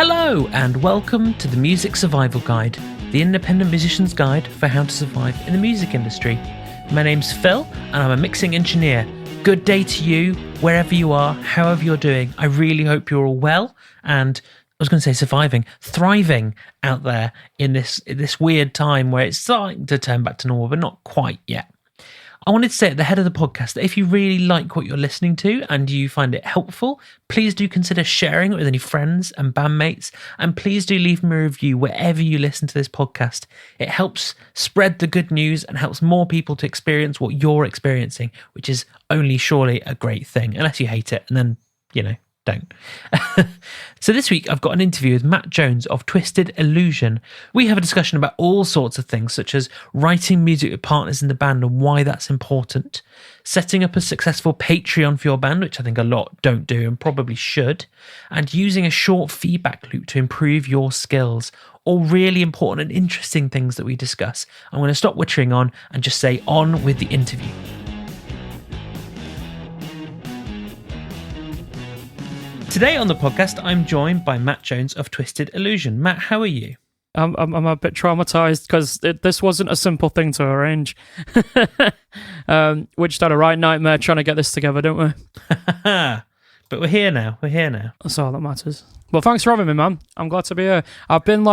Hello and welcome to the Music Survival Guide, the independent musician's guide for how to survive in the music industry. My name's Phil and I'm a mixing engineer. Good day to you, wherever you are, however you're doing. I really hope you're all well and, I was going to say surviving, thriving out there in this weird time where it's starting to turn back to normal, but not quite yet. I wanted to say at the head of the podcast that if you really like what you're listening to and you find it helpful, please do consider sharing it with any friends and bandmates, and please do leave me a review wherever you listen to this podcast. It helps spread the good news and helps more people to experience what you're experiencing, which is only surely a great thing, unless you hate it, and then, don't. So this week I've got an interview with Matt Jones of Twisted Illusion. We have a discussion about all sorts of things, such as writing music with partners in the band and why that's important, setting up a successful Patreon for your band, which I think a lot don't do and probably should, and using a short feedback loop to improve your skills. All really important and interesting things that we discuss. I'm going to stop wittering on and just say on with the interview. Today on the podcast, I'm joined by Matt Jones of Twisted Illusion. Matt, how are you? I'm a bit traumatized because this wasn't a simple thing to arrange. We just had a right nightmare trying to get this together, don't we? But we're here now. That's all that matters. Well, thanks for having me, man. I'm glad to be here. I've been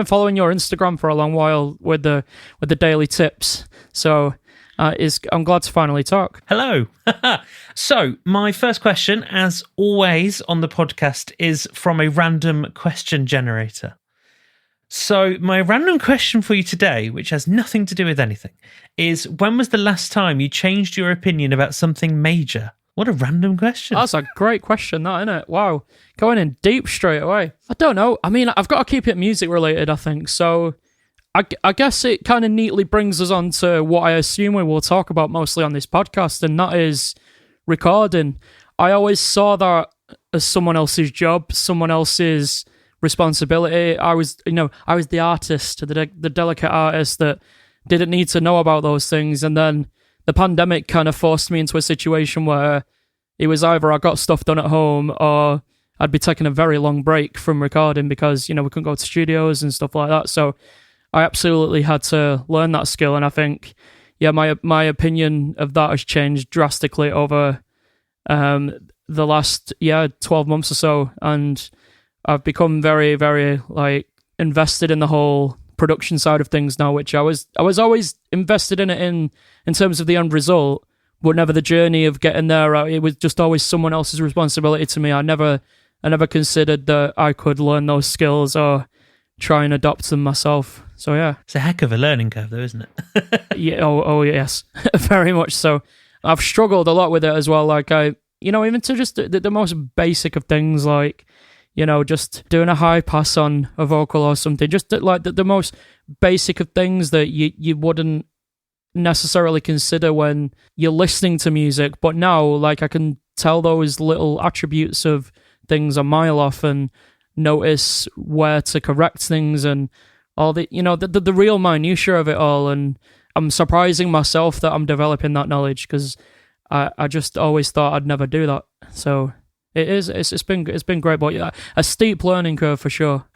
following your Instagram for a long while with the daily tips. So I'm glad to finally talk. Hello. So, my first question, as always on the podcast, is from a random question generator. So, my random question for you today, which has nothing to do with anything, is when was the last time you changed your opinion about something major? What a random question. That's a great question, that, isn't it? Wow. Going in deep straight away. I don't know. I mean, I've got to keep it music related, I think. So I guess it kind of neatly brings us on to what I assume we will talk about mostly on this podcast, and that is recording. I always saw that as someone else's job, someone else's responsibility. I was the artist, the delicate artist that didn't need to know about those things. And then the pandemic kind of forced me into a situation where it was either I got stuff done at home or I'd be taking a very long break from recording because, we couldn't go to studios and stuff like that. So I absolutely had to learn that skill, and I think, my opinion of that has changed drastically over the last 12 months or so, and I've become very, very invested in the whole production side of things now, which I was always invested in it in terms of the end result, but never the journey of getting there. It was just always someone else's responsibility to me. I never considered that I could learn those skills or try and adopt them myself. So yeah, it's a heck of a learning curve, though, isn't it? Yeah. Oh yes, very much so. I've struggled a lot with it as well. Even to just the most basic of things, just doing a high pass on a vocal or something. Just the most basic of things that you wouldn't necessarily consider when you're listening to music. But now, I can tell those little attributes of things a mile off and notice where to correct things and all the real minutiae of it all. And I'm surprising myself that I'm developing that knowledge because I just always thought I'd never do that. So it's been great, but a steep learning curve for sure.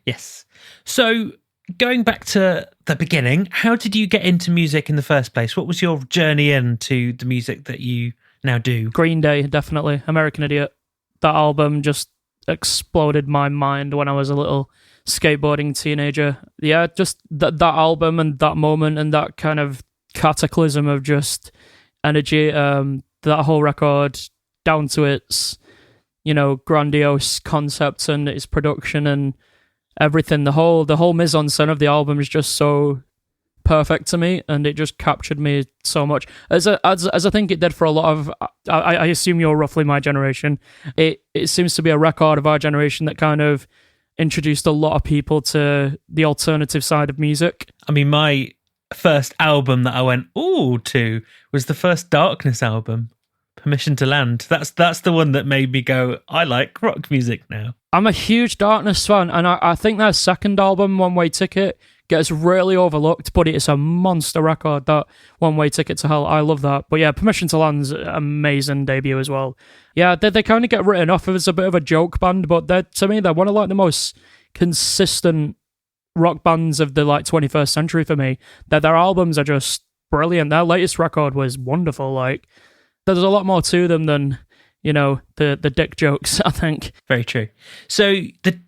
Yes. So going back to the beginning, how did you get into music in the first place? What was your journey into the music that you now do? Green Day, definitely. American Idiot. That album just exploded my mind when I was a little skateboarding teenager. Yeah, just that album and that moment and that kind of cataclysm of just energy, that whole record down to its, grandiose concept and its production and everything. The whole mise-en-scène of the album is just so perfect to me, and it just captured me so much, as I think it did for a lot of. I assume you're roughly my generation. It seems to be a record of our generation that kind of introduced a lot of people to the alternative side of music. I mean, my first album that I went to was the first Darkness album, Permission to Land. That's the one that made me go, I like rock music now. I'm a huge Darkness fan, and I think their second album, One Way Ticket, gets really overlooked, but it's a monster record, that One Way Ticket to Hell. I love that. But yeah, Permission to Land's amazing debut as well. Yeah, they kind of get written off as a bit of a joke band, but to me, they're one of like the most consistent rock bands of the like 21st century for me. Their albums are just brilliant. Their latest record was wonderful. Like, there's a lot more to them than, you know, the dick jokes, I think. Very true. So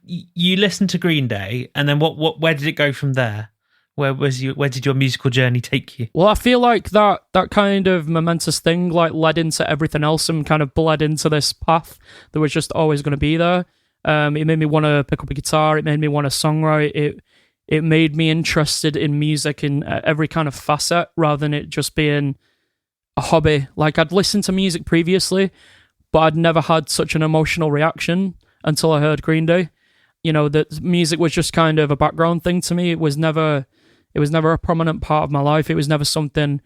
you listened to Green Day, and then where did it go from there? Where did your musical journey take you? Well, I feel like that kind of momentous thing like led into everything else and kind of bled into this path that was just always going to be there. It made me want to pick up a guitar. It made me want to songwrite. It made me interested in music in every kind of facet rather than it just being a hobby. Like, I'd listened to music previously, but I'd never had such an emotional reaction until I heard Green Day. You know, that music was just kind of a background thing to me. It was never a prominent part of my life. It was never something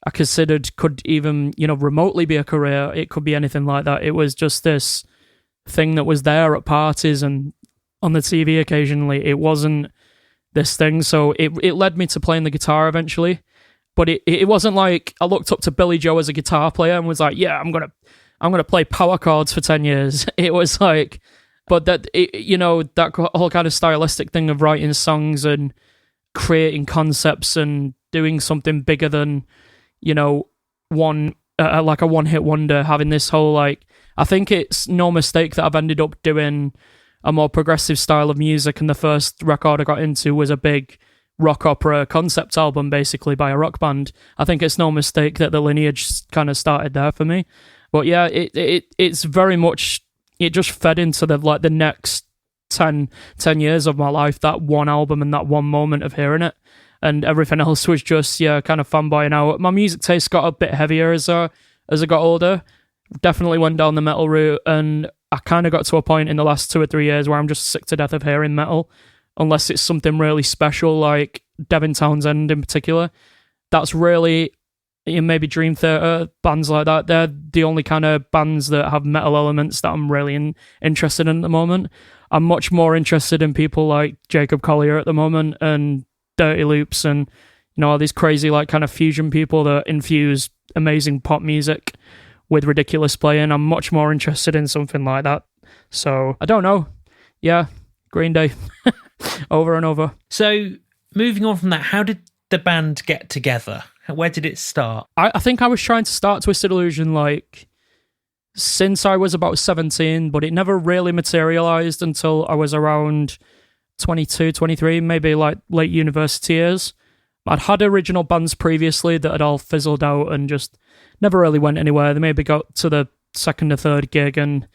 I considered could even, you know, remotely be a career. It could be anything like that. It was just this thing that was there at parties and on the TV occasionally. It wasn't this thing. So it led me to playing the guitar eventually. But it wasn't like I looked up to Billy Joe as a guitar player and was like, yeah, I'm gonna play power chords for 10 years. It was like, but that whole kind of stylistic thing of writing songs and creating concepts and doing something bigger than, you know, like a one-hit wonder, having this whole like, I think it's no mistake that I've ended up doing a more progressive style of music, and the first record I got into was a big rock opera concept album, basically by a rock band. I think it's no mistake that the lineage kind of started there for me. But yeah, it's very much, it just fed into the next 10 years of my life, that one album and that one moment of hearing it, and everything else was just kind of fanboying out. My music taste got a bit heavier as I got older. Definitely went down the metal route, and I kind of got to a point in the last 2 or 3 years where I'm just sick to death of hearing metal, unless it's something really special like Devin Townsend in particular. That's really, maybe Dream Theater, bands like that. They're the only kind of bands that have metal elements that I'm really interested in at the moment. I'm much more interested in people like Jacob Collier at the moment, and Dirty Loops, and, you know, all these crazy like kind of fusion people that infuse amazing pop music with ridiculous playing. I'm much more interested in something like that. So I don't know. Yeah, Green Day over and over. So moving on from that, how did the band get together? Where did it start? I think I was trying to start Twisted Illusion like since I was about 17, but it never really materialized until I was around 22, 23, maybe like late university years. I'd had original bands previously that had all fizzled out and just never really went anywhere. They maybe got to the second or third gig and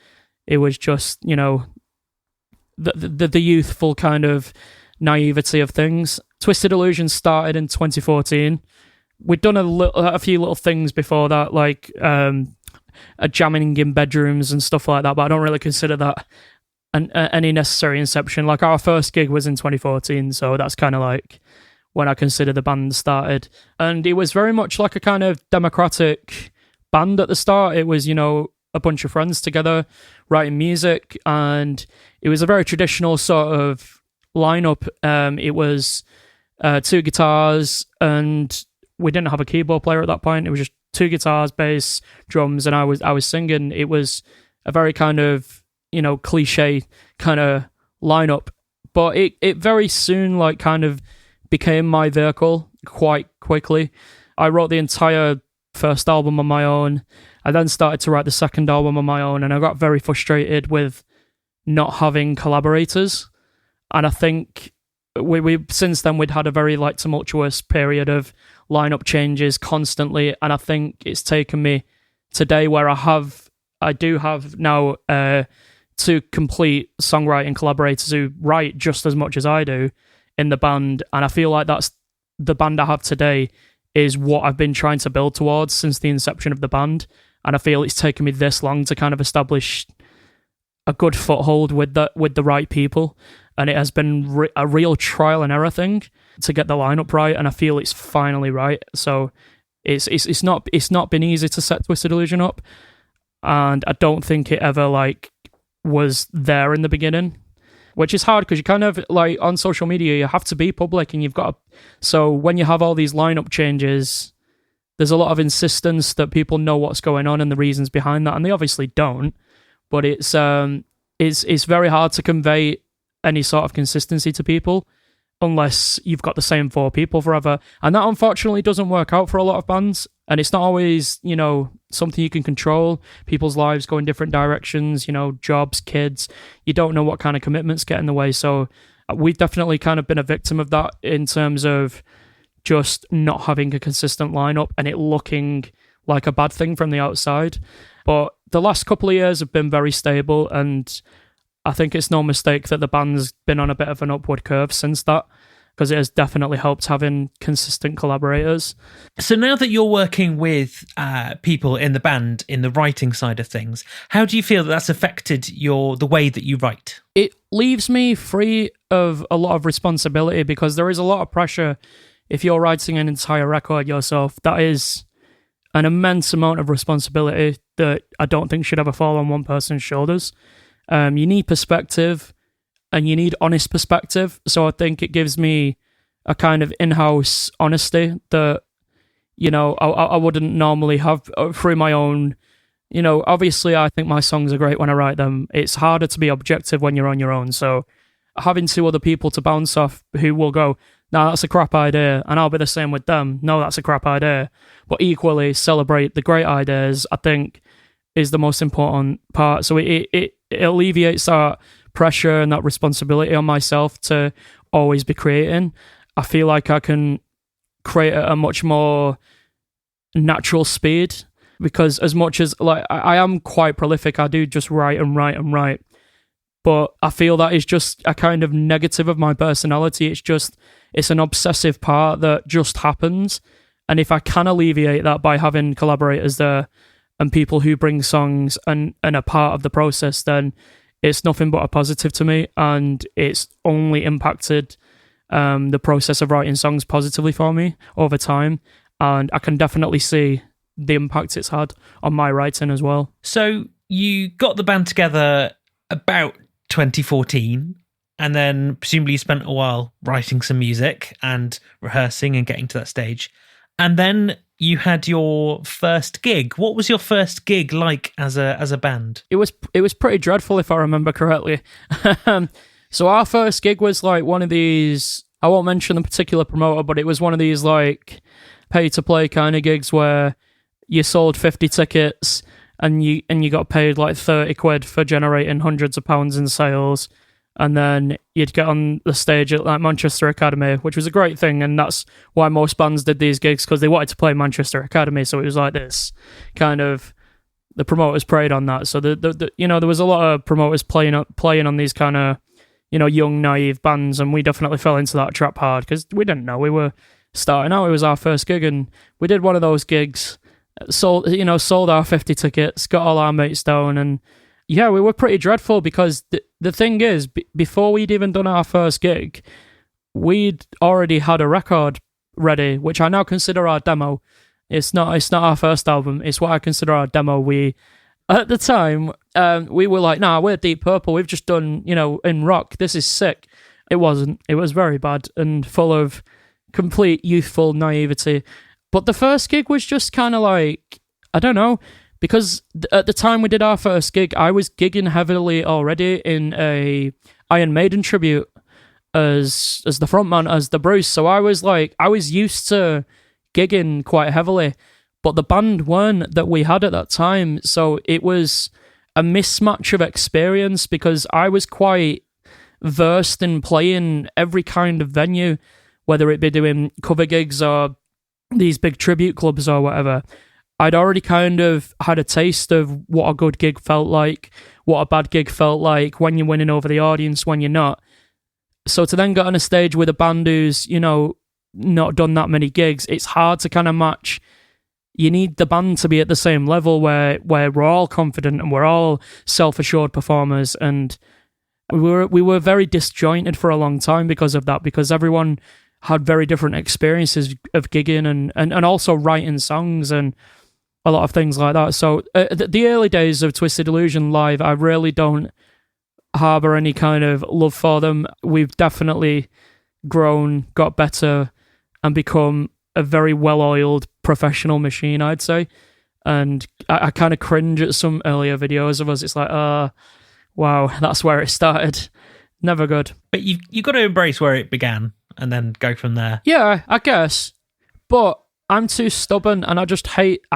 it was just, you know, the youthful kind of naivety of things. Twisted Illusion started in 2014. We'd done a few little things before that, like a jamming in bedrooms and stuff like that, but I don't really consider that any necessary inception. Like, our first gig was in 2014, so that's kind of like when I consider the band started. And it was very much like a kind of democratic band at the start. It was, you know, a bunch of friends together writing music, and it was a very traditional sort of lineup. It was 2 guitars, and we didn't have a keyboard player at that point. It was just 2 guitars, bass, drums, and I was singing. It was a very kind of, you know, cliche kind of lineup, but it very soon like kind of became my vehicle quite quickly. I wrote the entire first album on my own. I then started to write the second album on my own, and I got very frustrated with not having collaborators. And I think we since then we'd had a very like tumultuous period of lineup changes constantly, and I think it's taken me today where I do have now 2 complete songwriting collaborators who write just as much as I do in the band, and I feel like that's the band I have today is what I've been trying to build towards since the inception of the band, and I feel it's taken me this long to kind of establish a good foothold with the right people, and it has been a real trial and error thing to get the lineup right, and I feel it's finally right. So it's not been easy to set Twisted Illusion up, and I don't think it ever like was there in the beginning. which is hard because you kind of like on social media, you have to be public and you've got to, so when you have all these lineup changes, there's a lot of insistence that people know what's going on and the reasons behind that, and they obviously don't. But it's very hard to convey any sort of consistency to people unless you've got the same four people forever, and that unfortunately doesn't work out for a lot of bands. And it's not always, something you can control. People's lives go in different directions, jobs, kids. You don't know what kind of commitments get in the way. So we've definitely kind of been a victim of that in terms of just not having a consistent lineup and it looking like a bad thing from the outside. But the last couple of years have been very stable, and I think it's no mistake that the band's been on a bit of an upward curve since that, because it has definitely helped having consistent collaborators. So now that you're working with people in the band, in the writing side of things, how do you feel that that's affected the way that you write? It leaves me free of a lot of responsibility, because there is a lot of pressure if you're writing an entire record yourself. That is an immense amount of responsibility that I don't think should ever fall on one person's shoulders. You need perspective, and you need honest perspective. So I think it gives me a kind of in-house honesty that, I wouldn't normally have through my own, obviously I think my songs are great when I write them. It's harder to be objective when you're on your own. So having two other people to bounce off who will go, "No, that's a crap idea," and I'll be the same with them, "No, that's a crap idea," but equally celebrate the great ideas, I think is the most important part. So it alleviates that pressure and that responsibility on myself to always be creating. I feel like I can create at a much more natural speed, because as much as I am quite prolific, I do just write and write and write, but I feel that is just a kind of negative of my personality. It's an obsessive part that just happens, and if I can alleviate that by having collaborators there and people who bring songs and are part of the process, then it's nothing but a positive to me, and it's only impacted the process of writing songs positively for me over time, and I can definitely see the impact it's had on my writing as well. So you got the band together about 2014, and then presumably you spent a while writing some music and rehearsing and getting to that stage, and then you had your first gig. What was your first gig like as a band? It was pretty dreadful, if I remember correctly. So our first gig was like one of these, I won't mention the particular promoter, but it was one of these like pay to play kind of gigs where you sold 50 tickets and you got paid like 30 quid for generating hundreds of pounds in sales. And then you'd get on the stage at like Manchester Academy, which was a great thing. And that's why most bands did these gigs, because they wanted to play Manchester Academy. So it was like this kind of, the promoters preyed on that. So there was a lot of promoters playing on these kind of, young, naive bands. And we definitely fell into that trap hard because we didn't know. We were starting out. It was our first gig, and we did one of those gigs, sold our 50 tickets, got all our mates down, and yeah, we were pretty dreadful because the thing is, before we'd even done our first gig, we'd already had a record ready, which I now consider our demo. It's not our first album. It's what I consider our demo. At the time, we were like, "Nah, we're Deep Purple. We've just done, in rock. This is sick." It wasn't. It was very bad and full of complete youthful naivety. But the first gig was just kind of like, I don't know. Because at the time we did our first gig, I was gigging heavily already in a Iron Maiden tribute as the frontman, as the Bruce. So I was used to gigging quite heavily, but the band weren't that we had at that time. So it was a mismatch of experience, because I was quite versed in playing every kind of venue, whether it be doing cover gigs or these big tribute clubs or whatever. I'd already kind of had a taste of what a good gig felt like, what a bad gig felt like, when you're winning over the audience, when you're not. So to then get on a stage with a band who's, not done that many gigs, it's hard to kind of match. You need the band to be at the same level where we're all confident and we're all self-assured performers. And we were very disjointed for a long time because of that, because everyone had very different experiences of gigging and also writing songs and a lot of things like that. So the early days of Twisted Illusion live, I really don't harbour any kind of love for them. We've definitely grown, got better, and become a very well-oiled professional machine, I'd say. And I kind of cringe at some earlier videos of us. It's like, wow, that's where it started. Never good. But you got to embrace where it began and then go from there. Yeah, I guess. But I'm too stubborn, and I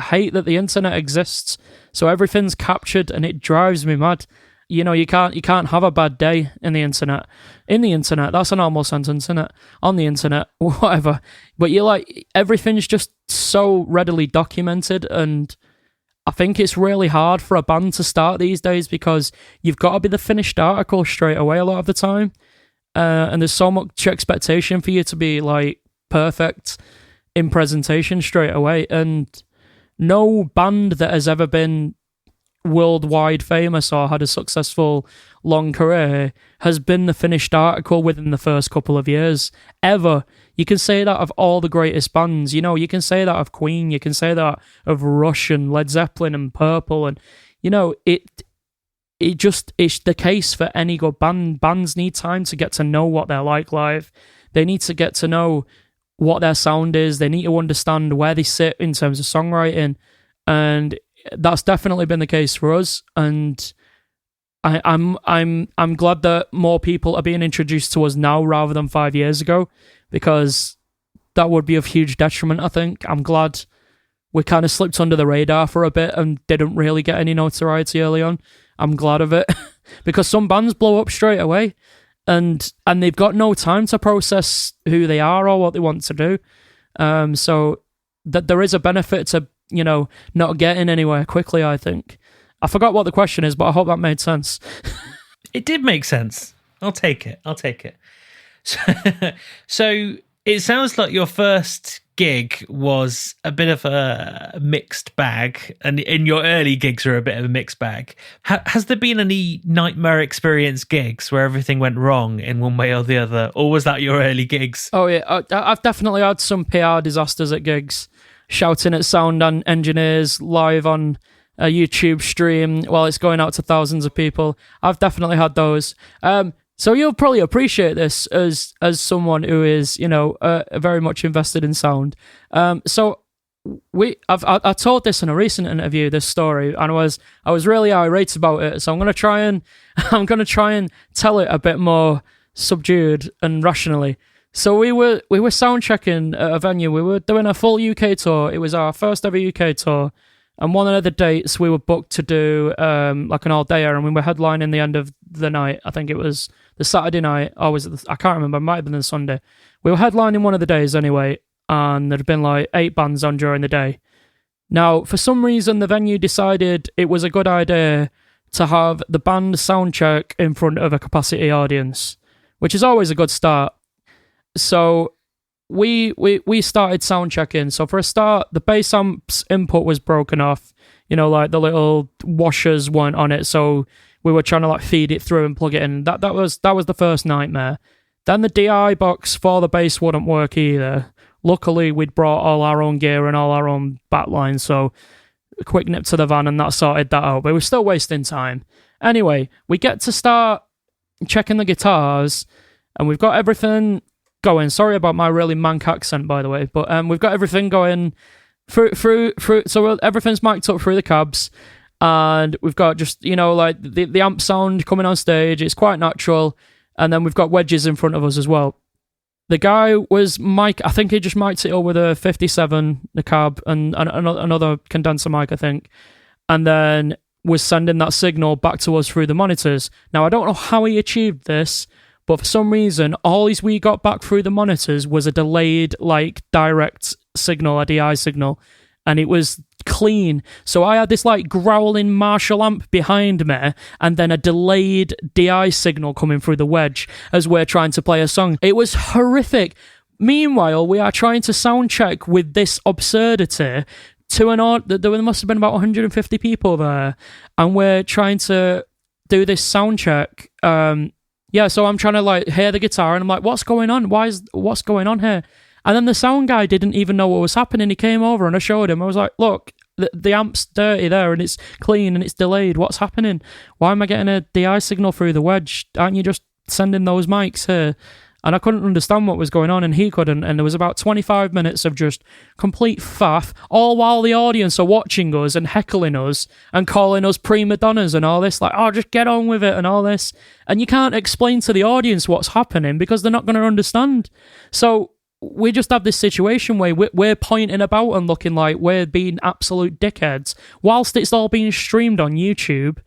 hate that the internet exists. So everything's captured, and it drives me mad. You know, you can't have a bad day in the internet. In the internet, that's a normal sentence, isn't it? On the internet, whatever. But you're like, everything's just so readily documented, and I think it's really hard for a band to start these days because you've got to be the finished article straight away a lot of the time. And there's so much expectation for you to be like perfect in presentation straight away. And no band that has ever been worldwide famous or had a successful long career has been the finished article within the first couple of years ever. You can say that of all the greatest bands. You know, you can say that of Queen, you can say that of Rush and Led Zeppelin and Purple, and you know, it's the case for any good band. Bands need time to get to know what they're like live. They need to get to know what their sound is. They need to understand where they sit in terms of songwriting, and that's definitely been the case for us. And I'm glad that more people are being introduced to us now rather than 5 years ago, because that would be of huge detriment, I think. I'm glad we kind of slipped under the radar for a bit and didn't really get any notoriety early on. I'm glad of it because some bands blow up straight away and they've got no time to process who they are or what they want to do. So that there is a benefit to, you know, not getting anywhere quickly, I think. I forgot what the question is, but I hope that made sense. It did make sense. I'll take it. So it sounds like your first gig was a bit of a mixed bag, and in your early gigs were a bit of a mixed bag. Has there been any nightmare experience gigs where everything went wrong in one way or the other, or was that your early gigs? Oh yeah, I've definitely had some PR disasters at gigs, shouting at sound and engineers live on a YouTube stream while it's going out to thousands of people. I've definitely had those. So you'll probably appreciate this as someone who is, you know, very much invested in sound. So I told this in a recent interview, this story, and I was really irate about it. So I'm gonna try and tell it a bit more subdued and rationally. So we were sound checking at a venue. We were doing a full UK tour. It was our first ever UK tour. And one of the dates we were booked to do like an all-dayer, and we were headlining the end of the night. I think it was the Saturday night, or was it I can't remember, it might have been the Sunday. We were headlining one of the days anyway, and there'd been like 8 bands on during the day. Now, for some reason, the venue decided it was a good idea to have the band sound check in front of a capacity audience, which is always a good start. So we started sound checking. So for a start, the bass amp's input was broken off. You know, like the little washers weren't on it, so we were trying to like feed it through and plug it in. That was the first nightmare. Then the DI box for the bass wouldn't work either. Luckily, we'd brought all our own gear and all our own backline, so a quick nip to the van and that sorted that out. But we were still wasting time. Anyway, we get to start checking the guitars, and we've got everything going. Sorry about my really mank accent, by the way, but we've got everything going through. So everything's mic'd up through the cabs, and we've got just, you know, like the amp sound coming on stage. It's quite natural, and then we've got wedges in front of us as well. The guy was I think he just mic'd it up with a 57, the cab, and another condenser mic, I think, and then was sending that signal back to us through the monitors. Now, I don't know how he achieved this, but for some reason, all we got back through the monitors was a delayed, like, direct signal, a DI signal, and it was clean. So I had this, like, growling Marshall amp behind me, and then a delayed DI signal coming through the wedge as we're trying to play a song. It was horrific. Meanwhile, we are trying to sound check with this absurdity to there must have been about 150 people there, and we're trying to do this sound check. Yeah, so I'm trying to like hear the guitar, and I'm like, what's going on? What's going on here? And then the sound guy didn't even know what was happening. He came over and I showed him. I was like, look, the amp's dirty there and it's clean and it's delayed. What's happening? Why am I getting a DI signal through the wedge? Aren't you just sending those mics here? And I couldn't understand what was going on, and he couldn't. And there was about 25 minutes of just complete faff, all while the audience are watching us and heckling us and calling us prima donnas and all this, like, oh, just get on with it and all this. And you can't explain to the audience what's happening because they're not going to understand. So we just have this situation where we're pointing about and looking like we're being absolute dickheads whilst it's all being streamed on YouTube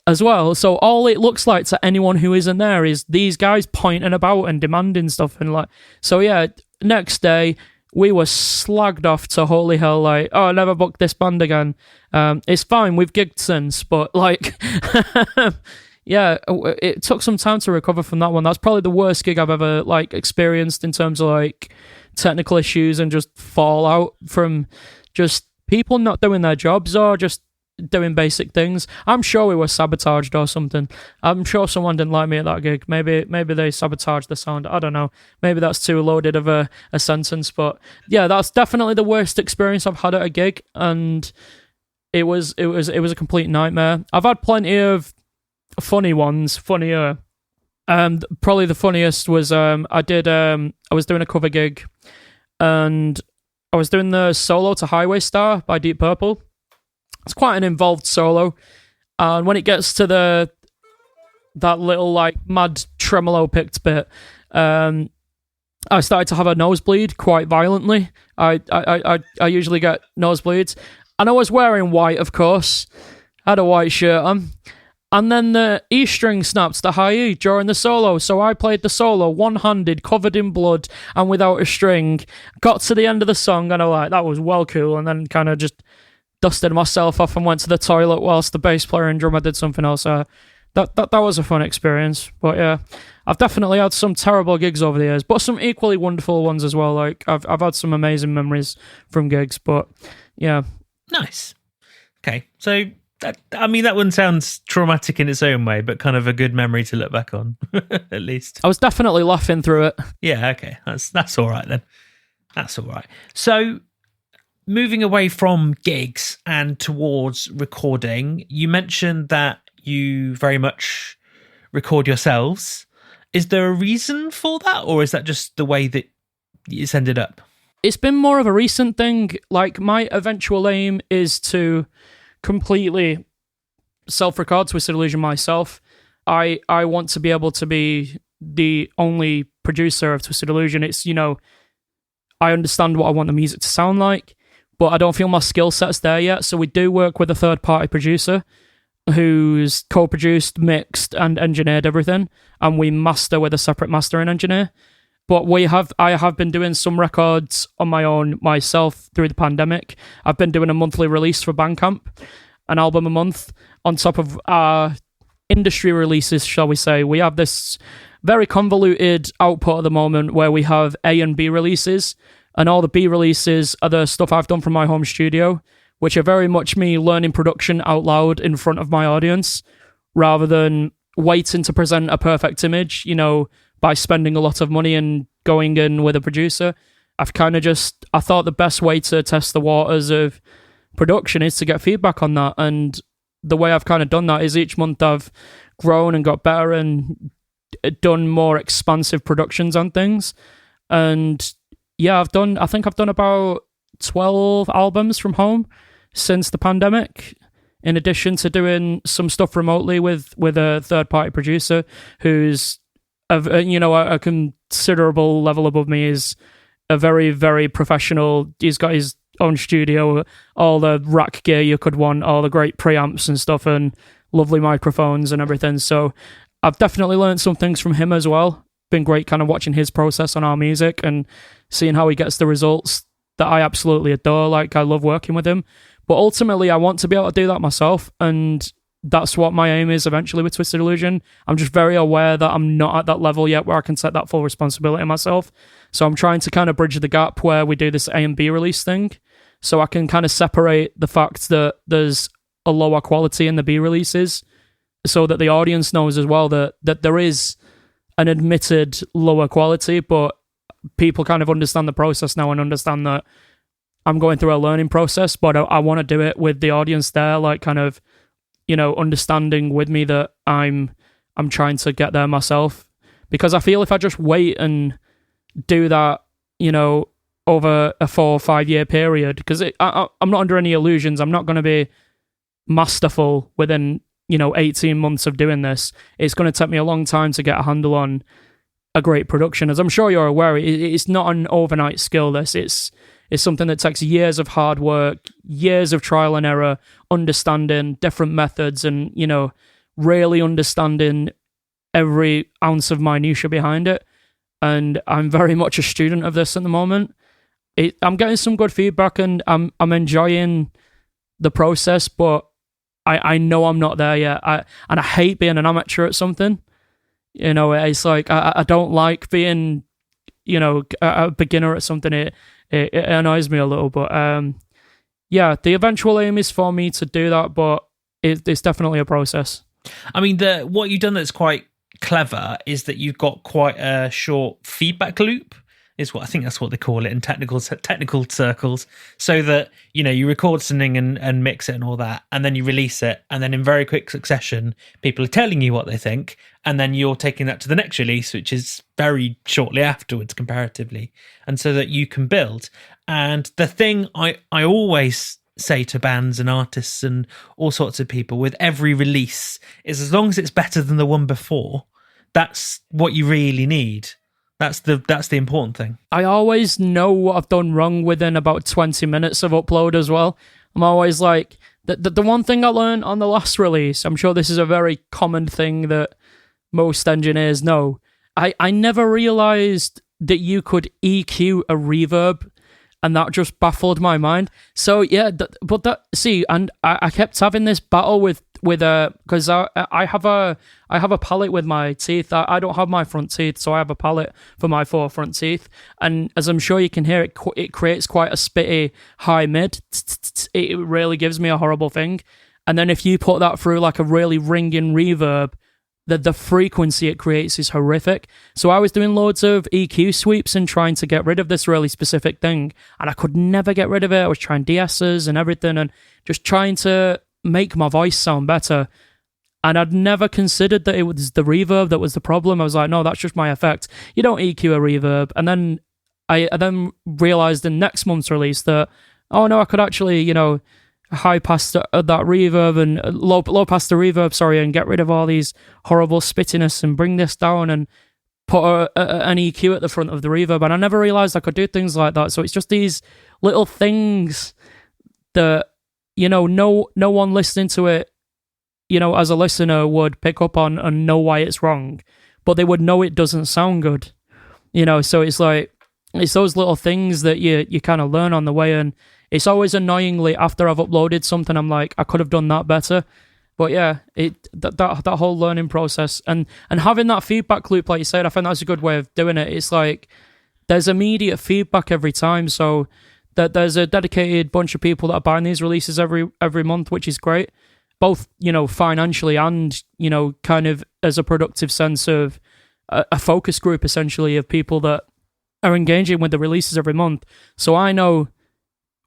as well. So all it looks like to anyone who isn't there is these guys pointing about and demanding stuff. And like, so yeah, next day we were slagged off to holy hell, like, oh, I never booked this band again. It's fine, we've gigged since, but like, yeah, it took some time to recover from that one. That's probably the worst gig I've ever like experienced in terms of like technical issues and just fallout from just people not doing their jobs or just doing basic things. I'm sure we were sabotaged or something. I'm sure someone didn't like me at that gig. Maybe they sabotaged the sound. I don't know. Maybe that's too loaded of a sentence. But yeah, that's definitely the worst experience I've had at a gig, and it was a complete nightmare. I've had plenty of funny ones, funnier. Probably the funniest was I was doing a cover gig, and I was doing the solo to Highway Star by Deep Purple. It's quite an involved solo, and when it gets to that little like mad tremolo picked bit, I started to have a nosebleed quite violently. I usually get nosebleeds, and I was wearing white, of course. I had a white shirt on, and then the E string snapped the high E during the solo, so I played the solo one-handed, covered in blood, and without a string. Got to the end of the song, and I was like, that was well cool, and then kind of just dusted myself off and went to the toilet whilst the bass player and drummer did something else. That was a fun experience. But yeah, I've definitely had some terrible gigs over the years, but some equally wonderful ones as well. Like I've had some amazing memories from gigs. But yeah, nice. Okay, so that one sounds traumatic in its own way, but kind of a good memory to look back on, at least. I was definitely laughing through it. Yeah, okay, that's all right then. That's all right. So, moving away from gigs and towards recording, you mentioned that you very much record yourselves. Is there a reason for that, or is that just the way that it's ended up? It's been more of a recent thing. Like, my eventual aim is to completely self-record Twisted Illusion myself. I want to be able to be the only producer of Twisted Illusion. It's, I understand what I want the music to sound like, but I don't feel my skill set's there yet. So we do work with a third-party producer who's co-produced, mixed, and engineered everything, and we master with a separate mastering engineer. But I have been doing some records on my own myself through the pandemic. I've been doing a monthly release for Bandcamp, an album a month, on top of our industry releases, shall we say. We have this very convoluted output at the moment where we have A and B releases, and all the B releases are the stuff I've done from my home studio, which are very much me learning production out loud in front of my audience, rather than waiting to present a perfect image, by spending a lot of money and going in with a producer. I thought the best way to test the waters of production is to get feedback on that. And the way I've kind of done that is each month I've grown and got better and done more expansive productions on things. And yeah, I think I've done about 12 albums from home since the pandemic, in addition to doing some stuff remotely with a third-party producer who's a considerable level above me, is a very, very professional. He's got his own studio, all the rack gear you could want, all the great preamps and stuff, and lovely microphones and everything. So I've definitely learned some things from him as well. Been great kind of watching his process on our music and seeing how he gets the results that I absolutely adore. Like, I love working with him. But ultimately, I want to be able to do that myself, and that's what my aim is eventually with Twisted Illusion. I'm just very aware that I'm not at that level yet where I can set that full responsibility myself. So I'm trying to kind of bridge the gap where we do this A and B release thing, so I can kind of separate the fact that there's a lower quality in the B releases, so that the audience knows as well that there is an admitted lower quality, but people kind of understand the process now and understand that I'm going through a learning process, but I want to do it with the audience there, like kind of, understanding with me that I'm trying to get there myself. Because I feel if I just wait and do that, over a 4 or 5 year period, because I'm not under any illusions, I'm not going to be masterful within 18 months of doing this. It's going to take me a long time to get a handle on a great production. As I'm sure you're aware, it's not an overnight skill. It's something that takes years of hard work, years of trial and error, understanding different methods, and really understanding every ounce of minutia behind it. And I'm very much a student of this at the moment. I'm getting some good feedback, and I'm enjoying the process, but I know I'm not there yet. And I hate being an amateur at something. It's like I don't like being, a beginner at something. It annoys me a little, but the eventual aim is for me to do that, but it's definitely a process. I mean, what you've done that's quite clever is that you've got quite a short feedback loop. Is what I think that's what they call it in technical circles, so that you record something and mix it and all that, and then you release it, and then in very quick succession people are telling you what they think, and then you're taking that to the next release, which is very shortly afterwards comparatively, and so that you can build. And the thing I always say to bands and artists and all sorts of people with every release is, as long as it's better than the one before, that's what you really need. That's the important thing. I always know what I've done wrong within about 20 minutes of upload as well. I'm always like, the one thing I learned on the last release, I'm sure this is a very common thing that most engineers know. I never realized that you could EQ a reverb, and that just baffled my mind. So yeah, and I kept having this battle with because I have a palette with my teeth. I don't have my front teeth, so I have a palette for my 4 front teeth. And as I'm sure you can hear, it creates quite a spitty high mid. It really gives me a horrible thing. And then if you put that through like a really ringing reverb, the frequency it creates is horrific. So I was doing loads of EQ sweeps and trying to get rid of this really specific thing, and I could never get rid of it. I was trying de-essers and everything, and just trying to make my voice sound better. And I'd never considered that it was the reverb that was the problem. I was like, no, that's just my effect. You don't EQ a reverb. And then I then realized in next month's release that, oh no, I could actually, high pass that reverb and low pass the reverb, and get rid of all these horrible spittiness and bring this down and put an EQ at the front of the reverb. And I never realized I could do things like that. So it's just these little things that, no one listening to it, as a listener would pick up on and know why it's wrong, but they would know it doesn't sound good, so it's like, it's those little things that you kind of learn on the way. And it's always annoyingly after I've uploaded something, I'm like, I could have done that better. But yeah, that whole learning process and having that feedback loop, like you said, I think that's a good way of doing it. It's like there's immediate feedback every time, so that there's a dedicated bunch of people that are buying these releases every month, which is great, both financially and kind of as a productive sense of a focus group essentially of people that are engaging with the releases every month. So I know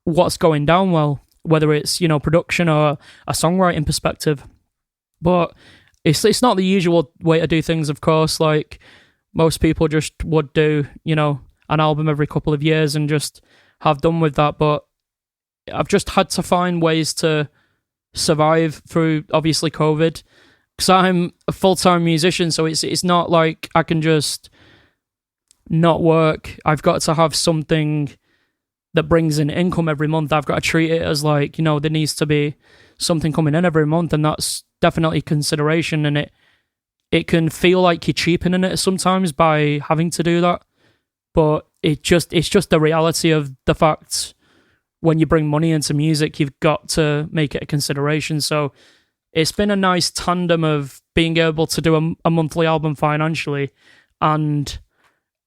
what's going down well, whether it's production or a songwriting perspective. But it's not the usual way to do things, of course. Like most people just would do an album every couple of years and just have done with that. But I've just had to find ways to survive through obviously COVID, because I'm a full-time musician, so it's not like I can just not work. I've got to have something that brings in income every month. I've got to treat it as like, there needs to be something coming in every month, and that's definitely consideration. And it can feel like you're cheapening it sometimes by having to do that, but it's just the reality of the fact when you bring money into music, you've got to make it a consideration. So it's been a nice tandem of being able to do a monthly album financially and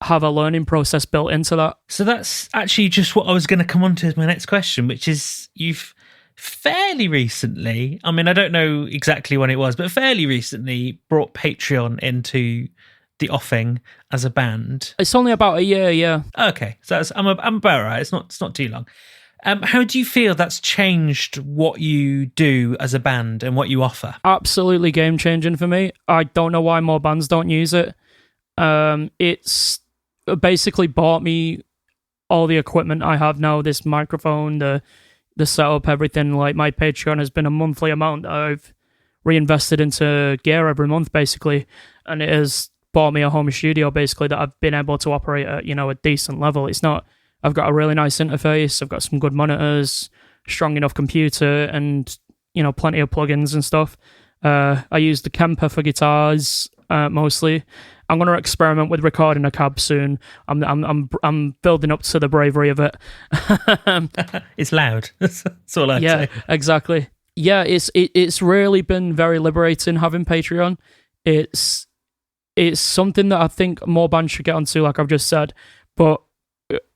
have a learning process built into that. So that's actually just what I was going to come on to as my next question, which is you've fairly recently, I mean, I don't know exactly when it was, but fairly recently brought Patreon into the offing as a band. It's only about a year, yeah. Okay, so I'm about right. It's not too long. How do you feel that's changed what you do as a band and what you offer? Absolutely game changing for me. I don't know why more bands don't use it. It's basically bought me all the equipment I have now, this microphone, the setup, everything. Like, my Patreon has been a monthly amount that I've reinvested into gear every month, basically, and it has bought me a home studio, basically, that I've been able to operate at, a decent level. It's not, I've got a really nice interface, I've got some good monitors, strong enough computer, and, plenty of plugins and stuff. I use the Kemper for guitars, mostly. I'm going to experiment with recording a cab soon. I'm building up to the bravery of it. It's loud. That's all I'd say. Yeah, exactly. Yeah, it's really been very liberating having Patreon. It's something that I think more bands should get onto, like I've just said. But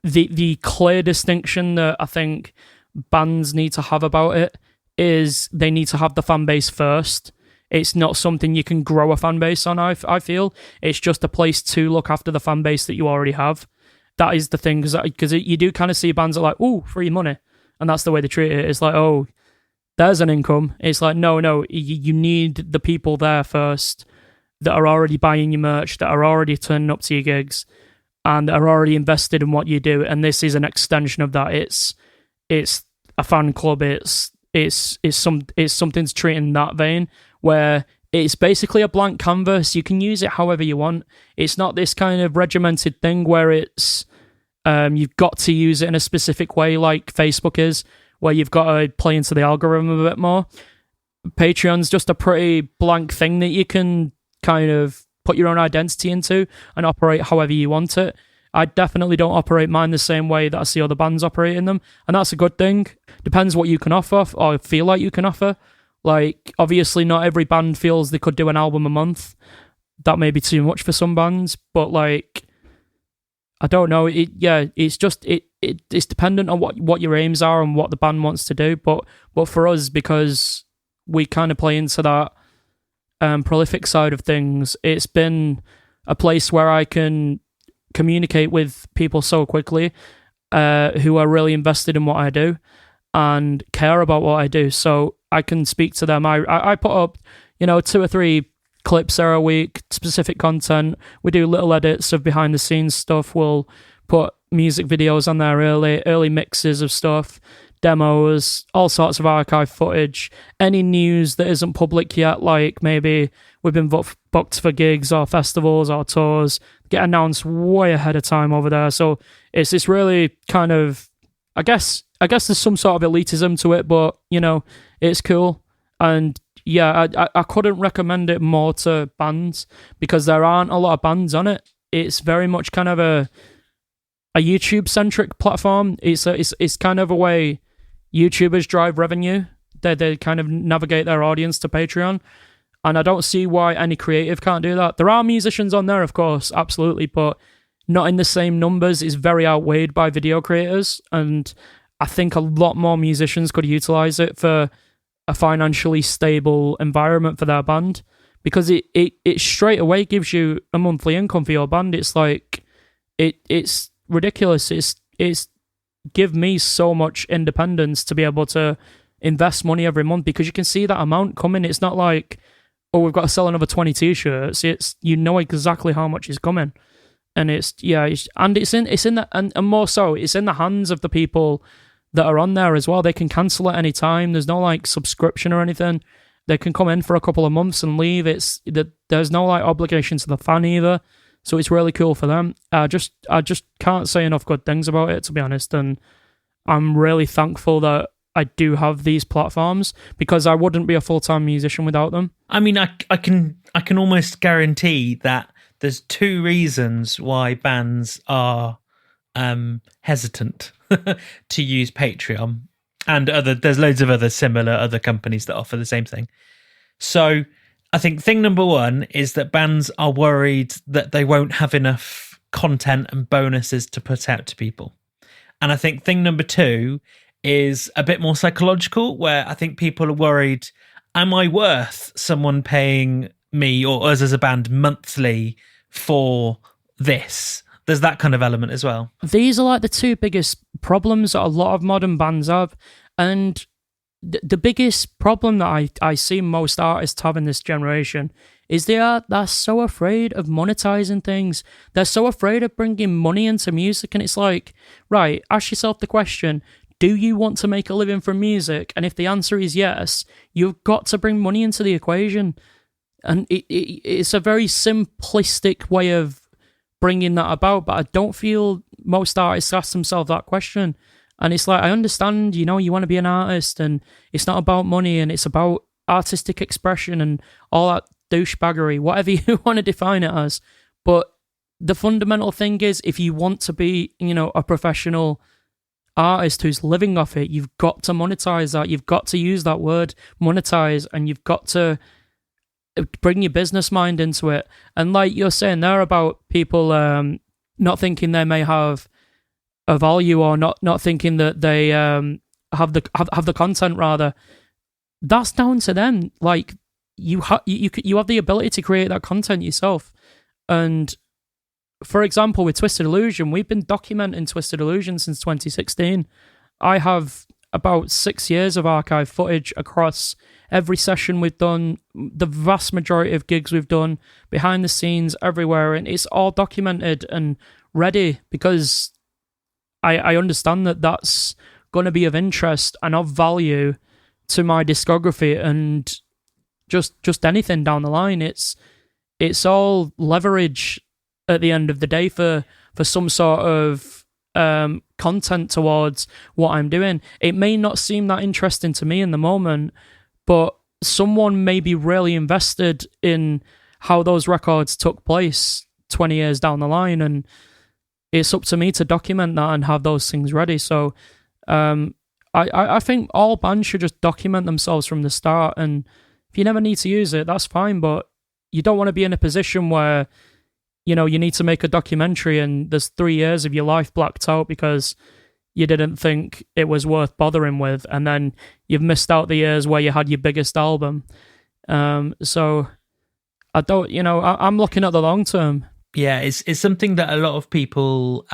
the clear distinction that I think bands need to have about it is they need to have the fan base first. It's not something you can grow a fan base on, I feel. It's just a place to look after the fan base that you already have. That is the thing, because you do kind of see bands that are like, ooh, free money. And that's the way they treat it. It's like, oh, there's an income. It's like, no, you need the people there first that are already buying your merch, that are already turning up to your gigs, and that are already invested in what you do. And this is an extension of that. It's a fan club. It's something to treat in that vein, where it's basically a blank canvas. You can use it however you want. It's not this kind of regimented thing where it's you've got to use it in a specific way like Facebook is, where you've got to play into the algorithm a bit more. Patreon's just a pretty blank thing that you can kind of put your own identity into and operate however you want it. I definitely don't operate mine the same way that I see other bands operating them, and that's a good thing. Depends what you can offer or feel like you can offer. Like, obviously not every band feels they could do an album a month. That may be too much for some bands, but like, I don't know. It's just it's dependent on what your aims are and what the band wants to do. But for us, because we kind of play into that prolific side of things, it's been a place where I can communicate with people so quickly who are really invested in what I do and care about what I do. So I can speak to them. I put up, 2 or 3 clips there a week, specific content. We do little edits of behind the scenes stuff. We'll put music videos on there early mixes of stuff, demos, all sorts of archive footage, any news that isn't public yet, like maybe we've been booked for gigs or festivals or tours, get announced way ahead of time over there. So it's this really kind of, I guess there's some sort of elitism to it, but, it's cool. And yeah, I couldn't recommend it more to bands because there aren't a lot of bands on it. It's very much kind of a YouTube-centric platform. It's kind of a way YouTubers drive revenue. They kind of navigate their audience to Patreon. And I don't see why any creative can't do that. There are musicians on there, of course, absolutely, but not in the same numbers. It's very outweighed by video creators. And I think a lot more musicians could utilize it for a financially stable environment for their band, because it straight away gives you a monthly income for your band. It's like, it's ridiculous. It's give me so much independence to be able to invest money every month, because you can see that amount coming. It's not like, oh, we've got to sell another 20 t-shirts. It's, exactly how much is coming. And it's in the, and more so, it's in the hands of the people that are on there as well. They can cancel at any time. There's no like subscription or anything. They can come in for a couple of months and leave. There's no like obligation to the fan either. So it's really cool for them. I just can't say enough good things about it, to be honest. And I'm really thankful that I do have these platforms, because I wouldn't be a full-time musician without them. I mean, I can almost guarantee that there's 2 reasons why bands are hesitant to use Patreon, and there's loads of other companies that offer the same thing. So I think thing number 1 is that bands are worried that they won't have enough content and bonuses to put out to people. And I think thing number 2 is a bit more psychological, where I think people are worried, am I worth someone paying me or us as a band monthly for this? there's that kind of element as well. These are like the two biggest problems that a lot of modern bands have. And the biggest problem that I see most artists have in this generation is they're so afraid of monetizing things. They're so afraid of bringing money into music. And it's like, right, ask yourself the question, do you want to make a living from music? And if the answer is yes, you've got to bring money into the equation. And it's a very simplistic way of bringing that about, but I don't feel most artists ask themselves that question. And it's like, I understand, you want to be an artist and it's not about money and it's about artistic expression and all that douchebaggery, whatever you want to define it as. But the fundamental thing is, if you want to be, a professional artist who's living off it, you've got to monetize that. You've got to use that word, monetize, and you've got to bring your business mind into it. And like you're saying there about people not thinking they may have a value or not thinking that they have the content, rather, that's down to them. Like you have the ability to create that content yourself. And for example, with Twisted Illusion, we've been documenting Twisted Illusion since 2016. I have about 6 years of archive footage across every session we've done, the vast majority of gigs we've done, behind the scenes, everywhere, and it's all documented and ready because I understand that that's going to be of interest and of value to my discography and just anything down the line. It's all leverage at the end of the day for some sort of content towards what I'm doing. It may not seem that interesting to me in the moment, but someone may be really invested in how those records took place 20 years down the line, and it's up to me to document that and have those things ready. So I think all bands should just document themselves from the start, and if you never need to use it, that's fine, but you don't want to be in a position where you need to make a documentary and there's 3 years of your life blacked out because you didn't think it was worth bothering with, and then you've missed out the years where you had your biggest album. So I don't, I'm looking at the long term. Yeah, it's something that a lot of people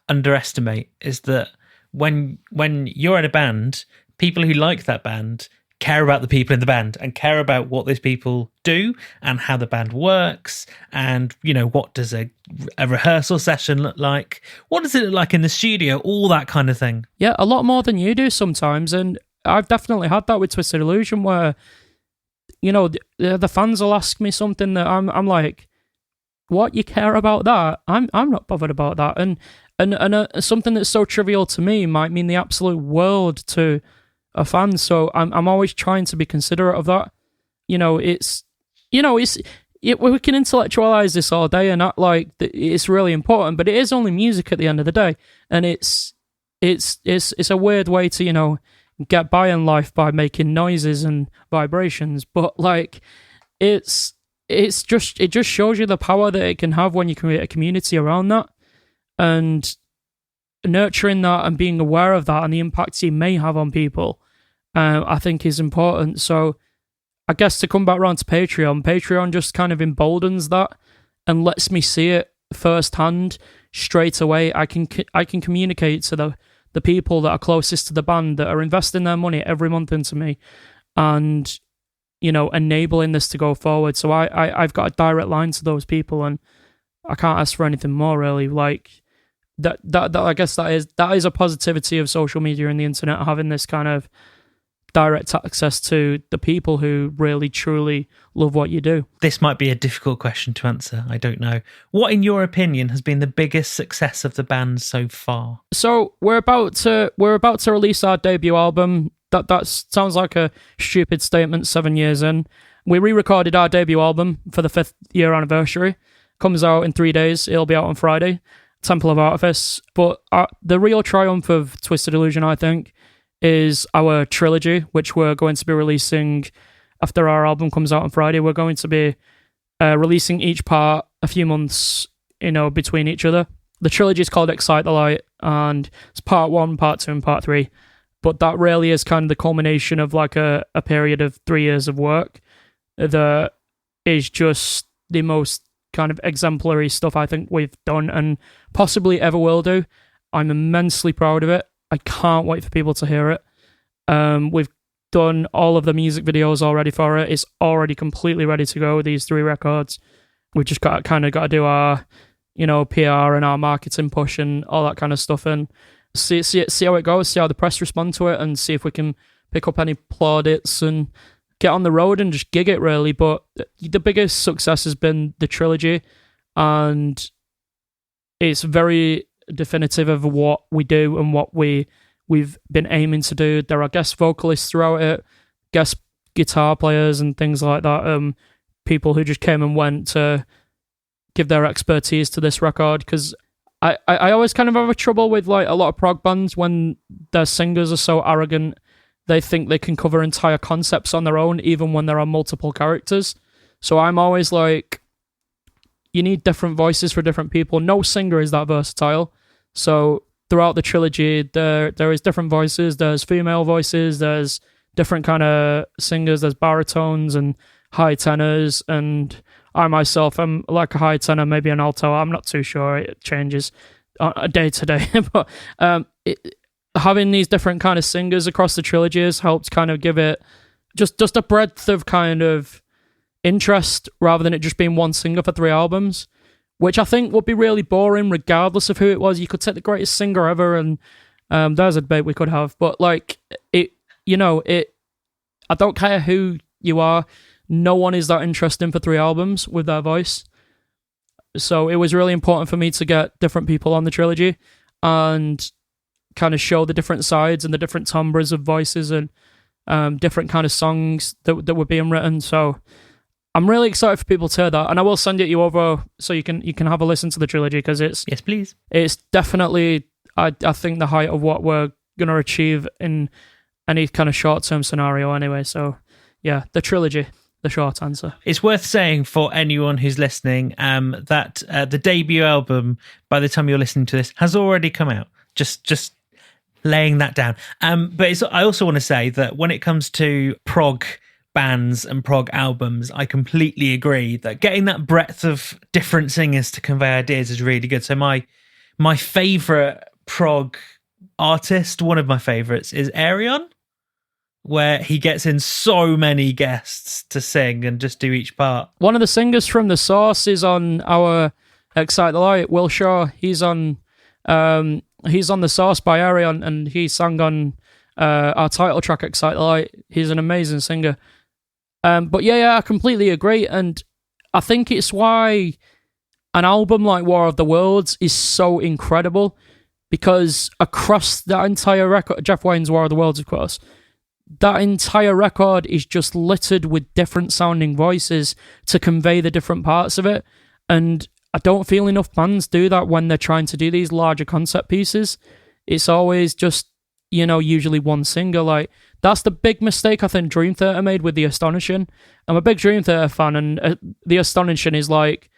underestimate, is that when you're in a band, people who like that band care about the people in the band and care about what those people do and how the band works, and what does a rehearsal session look like, what does it look like in the studio, all that kind of thing. Yeah, a lot more than you do sometimes, and I've definitely had that with Twisted Illusion where the fans will ask me something that I'm like, what, you care about that? I'm not bothered about that, and something that's so trivial to me might mean the absolute world to a fan. So I'm always trying to be considerate of that. We can intellectualize this all day and act like it's really important, but it is only music at the end of the day, and it's a weird way to get by in life by making noises and vibrations, but like it just shows you the power that it can have when you create a community around that, and nurturing that and being aware of that and the impacts you may have on people, I think is important. So I guess to come back around to Patreon just kind of emboldens that and lets me see it firsthand straight away. I can communicate to the people that are closest to the band, that are investing their money every month into me and enabling this to go forward. So I've got a direct line to those people, and I can't ask for anything more, really. Like that I guess that is a positivity of social media and the internet, having this kind of direct access to the people who really truly love what you do. This might be a difficult question to answer. I don't know. What, in your opinion, has been the biggest success of the band so far? So we're about to release our debut album. That sounds like a stupid statement 7 years in. We re-recorded our debut album for the 5th year anniversary. Comes out in 3 days. It'll be out on Friday. Temple of Artifice. But the real triumph of Twisted Illusion, I think, is our trilogy, which we're going to be releasing after our album comes out on Friday. We're going to be releasing each part a few months, between each other. The trilogy is called Excite the Light, and it's part 1, part 2, and part 3. But that really is kind of the culmination of like a period of 3 years of work that is just the most kind of exemplary stuff I think we've done and possibly ever will do. I'm immensely proud of it. I can't wait for people to hear it. We've done all of the music videos already for it. It's already completely ready to go, these 3 records. We've just got to do our, PR and our marketing push and all that kind of stuff, and see how it goes, see how the press respond to it, and see if we can pick up any plaudits and get on the road and just gig it, really. But the biggest success has been the trilogy, and it's very definitive of what we do and what we've been aiming to do. There are guest vocalists throughout it, guest guitar players and things like that, people who just came and went to give their expertise to this record, because I always kind of have a trouble with like a lot of prog bands when their singers are so arrogant they think they can cover entire concepts on their own even when there are multiple characters. So I'm always like, you need different voices for different people. No singer is that versatile. So throughout the trilogy, there is different voices. There's female voices. There's different kind of singers. There's baritones and high tenors. And I myself am like a high tenor, maybe an alto. I'm not too sure. It changes day to day. But having these different kind of singers across the trilogy has helped kind of give it just a breadth of kind of interest rather than it just being one singer for 3 albums, which I think would be really boring regardless of who it was. You could take the greatest singer ever and there's a debate we could have, but like I don't care who you are, no one is that interesting for 3 albums with their voice. So it was really important for me to get different people on the trilogy and kind of show the different sides and the different timbres of voices and different kind of songs that were being written. So I'm really excited for people to hear that, and I will send it you over so you can have a listen to the trilogy, because it's yes, please. It's definitely I think the height of what we're gonna achieve in any kind of short term scenario. Anyway, so yeah, the trilogy. The short answer. It's worth saying for anyone who's listening that the debut album, by the time you're listening to this, has already come out. Just laying that down. But I also want to say that when it comes to prog bands and prog albums, I completely agree that getting that breadth of different singers to convey ideas is really good. So my favourite prog artist, one of my favourites, is Ayreon, where he gets in so many guests to sing and just do each part. One of the singers from The Source is on our Excite the Light, Will Shaw. He's on The Source by Ayreon, and he sang on our title track, Excite the Light. He's an amazing singer. But yeah, I completely agree, and I think it's why an album like War of the Worlds is so incredible, because across that entire record, Jeff Wayne's War of the Worlds, of course, that entire record is just littered with different sounding voices to convey the different parts of it. And I don't feel enough bands do that when they're trying to do these larger concept pieces. It's always just, usually one singer. Like, that's the big mistake I think Dream Theater made with The Astonishing. I'm a big Dream Theater fan, and The Astonishing is like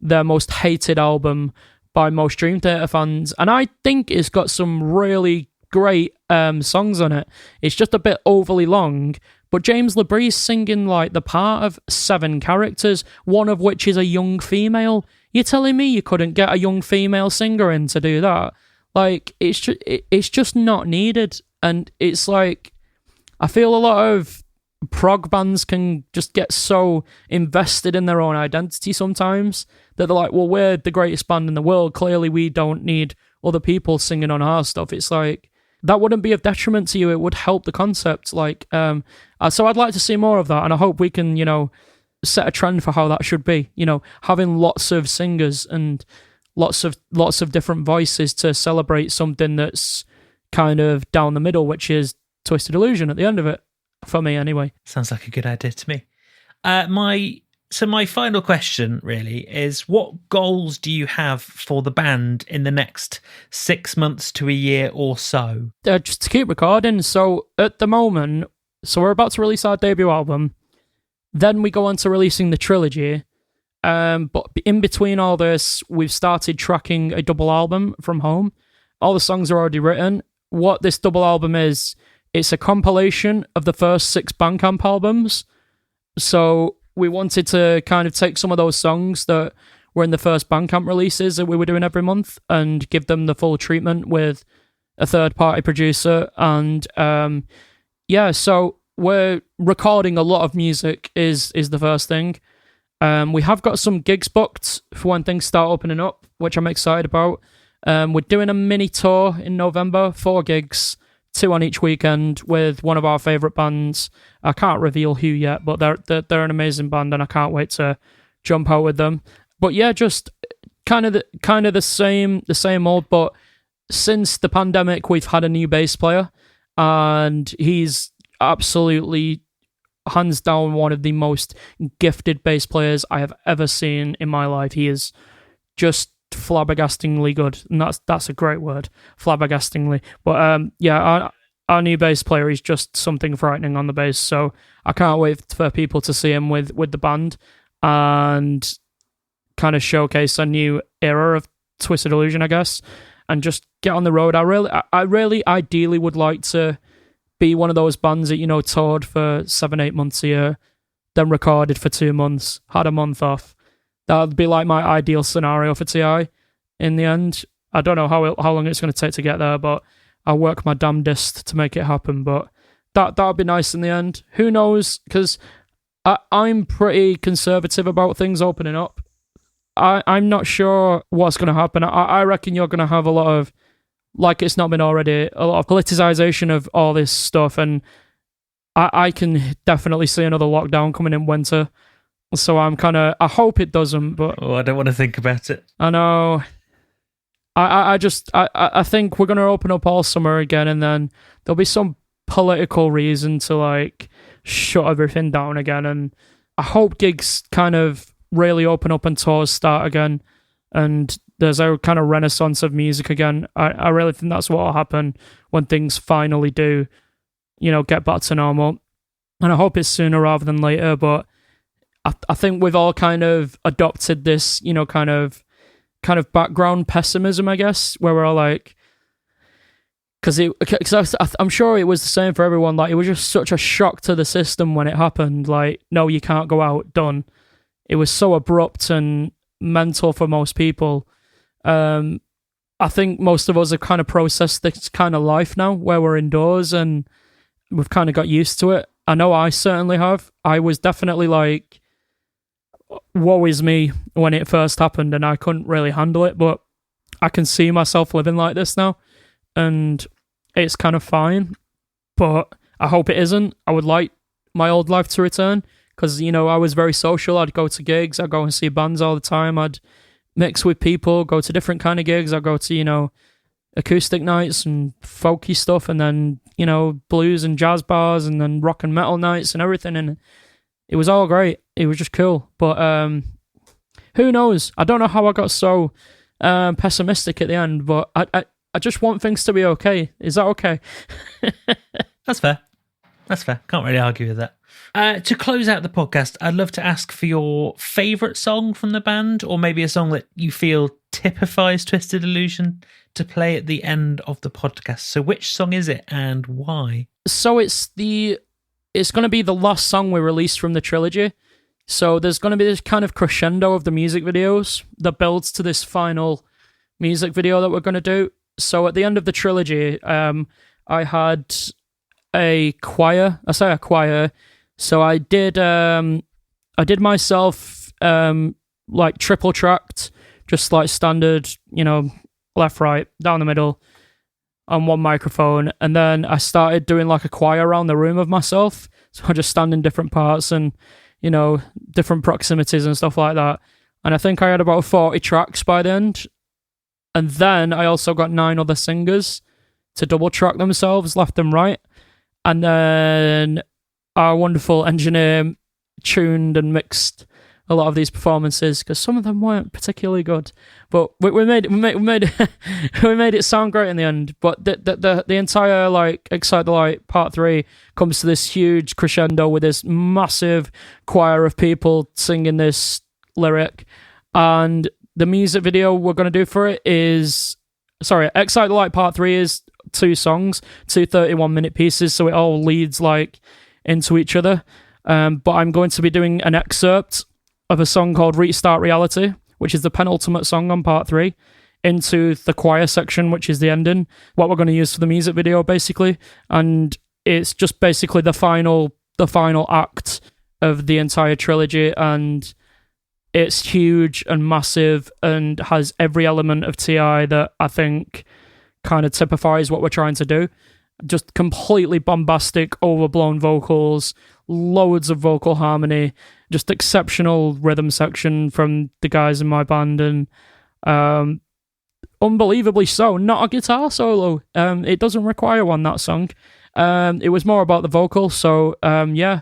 their most hated album by most Dream Theater fans. And I think it's got some really great songs on it. It's just a bit overly long, but James LaBrie's singing like the part of 7 characters, one of which is a young female. You're telling me you couldn't get a young female singer in to do that? Like, it's just not needed. And it's like, I feel a lot of prog bands can just get so invested in their own identity sometimes that they're like, well, we're the greatest band in the world, clearly we don't need other people singing on our stuff. It's like, that wouldn't be of detriment to you. It would help the concept. Like, so I'd like to see more of that, and I hope we can, set a trend for how that should be. Having lots of singers and lots of different voices to celebrate something that's kind of down the middle, which is Twisted Illusion at the end of it, for me anyway. Sounds like a good idea to me. My final question really is, what goals do you have for the band in the next 6 months to a year or so? Just to keep recording. So at the moment, we're about to release our debut album. Then we go on to releasing the trilogy. But in between all this, we've started tracking a double album from home. All the songs are already written. What this double album is, it's a compilation of the first 6 Bandcamp albums. So we wanted to kind of take some of those songs that were in the first Bandcamp releases that we were doing every month, and give them the full treatment with a third-party producer. And so we're recording a lot of music is the first thing. We have got some gigs booked for when things start opening up, which I'm excited about. We're doing a mini tour in November, 4 gigs, 2 on each weekend with one of our favourite bands. I can't reveal who yet, but they're an amazing band, and I can't wait to jump out with them. But yeah, just kind of the same old. But since the pandemic, we've had a new bass player, and he's absolutely hands down one of the most gifted bass players I have ever seen in my life. He is just flabbergastingly good, and that's a great word, flabbergastingly. But our new bass player is just something frightening on the bass, so I can't wait for people to see him with the band and kind of showcase a new era of Twisted Illusion, I guess, and just get on the road. I really ideally would like to be one of those bands that, toured for 7-8 months a year, then recorded for 2 months, had a month off. That would be like my ideal scenario for TI in the end. I don't know how long it's going to take to get there, but I'll work my damnedest to make it happen. But that would be nice in the end. Who knows? Because I'm pretty conservative about things opening up. I'm not sure what's going to happen. I reckon you're going to have a lot of, like it's not been already, a lot of politicization of all this stuff. And I can definitely see another lockdown coming in winter. So I hope it doesn't, but... Oh, I don't want to think about it. I know. I think we're going to open up all summer again, and then there'll be some political reason to, shut everything down again, and I hope gigs kind of really open up and tours start again, and there's a kind of renaissance of music again. I really think that's what will happen when things finally do, get back to normal. And I hope it's sooner rather than later, but I think we've all kind of adopted this, kind of background pessimism, I guess, where we're all like, because I'm sure it was the same for everyone. Like, it was just such a shock to the system when it happened. Like, no, you can't go out, done. It was so abrupt and mental for most people. I think most of us have kind of processed this kind of life now, where we're indoors and we've kind of got used to it. I know I certainly have. I was definitely like, woe is me when it first happened, and I couldn't really handle it, but I can see myself living like this now, and it's kind of fine. But I hope it isn't. I would like my old life to return, because I was very social. I'd go to gigs, I'd go and see bands all the time, I'd mix with people, go to different kind of gigs. I'd go to acoustic nights and folky stuff, and then blues and jazz bars, and then rock and metal nights and everything, and it was all great. It was just cool. But who knows? I don't know how I got so pessimistic at the end, but I just want things to be okay. Is that okay? That's fair. Can't really argue with that. To close out the podcast, I'd love to ask for your favourite song from the band, or maybe a song that you feel typifies Twisted Illusion, to play at the end of the podcast. So which song is it and why? So it's going to be the last song we released from the trilogy. So there's going to be this kind of crescendo of the music videos that builds to this final music video that we're going to do. So at the end of the trilogy, I had a choir. I say a choir. So I did myself triple tracked, just like standard, left, right, down the middle, on one microphone, and then I started doing like a choir around the room of myself. So I just stand in different parts and different proximities and stuff like that. And I think I had about 40 tracks by the end. And then I also got 9 other singers to double track themselves left and right. And then our wonderful engineer tuned and mixed a lot of these performances, because some of them weren't particularly good, but we made it sound great in the end. But the entire Excite the Light Part 3 comes to this huge crescendo with this massive choir of people singing this lyric, and the music video we're going to do for it is, Excite the Light Part 3 is 2 songs, 2 31-minute pieces, so it all leads into each other. But I'm going to be doing an excerpt of a song called Restart Reality, which is the penultimate song on part 3, into the choir section, which is the ending, what we're going to use for the music video, basically. And it's just basically the final act of the entire trilogy, and it's huge and massive and has every element of TI that I think kind of typifies what we're trying to do. Just completely bombastic, overblown vocals, loads of vocal harmony, just exceptional rhythm section from the guys in my band, and unbelievably so, not a guitar solo. It doesn't require one, that song. It was more about the vocal, so yeah,